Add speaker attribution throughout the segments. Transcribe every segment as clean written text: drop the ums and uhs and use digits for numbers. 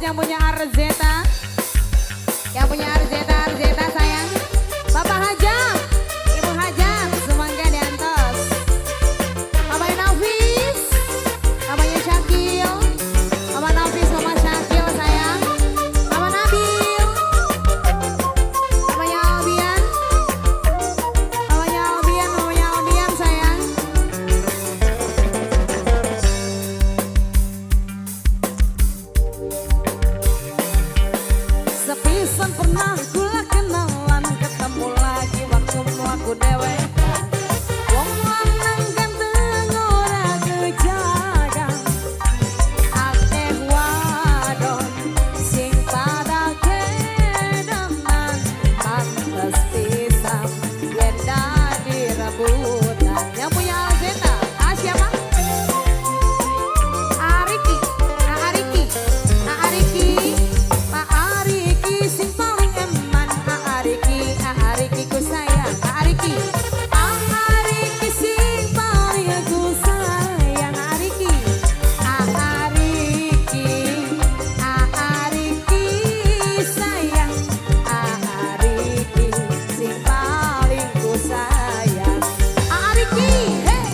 Speaker 1: yang punya Arzeta. Yang punya Arzeta, Arzeta sayang. Bapak Hajam, Ibu Hajam, semangga di antos. Mamanya Nafis, mamanya Syakil. Mama Nafis, Mama Syakil sayang. Mama Nabil, mamanya Albian. Mamanya Albian, mamanya Albian sayang. Sepisan pernah gula kenalan, ketemu lagi waktu aku dewe. Wong lanang ganteng ora kejaga, akeh wadon sing pada kedeman. Pantes pisan yen dadi rebutan. Yang punya Alzeta, siapa? Ariki, Ariki, Ariki. Pak Ariki sing paling eman, Ariki ku sayang, Ariki sing paling aku sayang, Ariki sayang, Ariki sing paling ku sayang, Ariki, hey.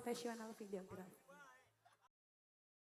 Speaker 1: profesional videografi.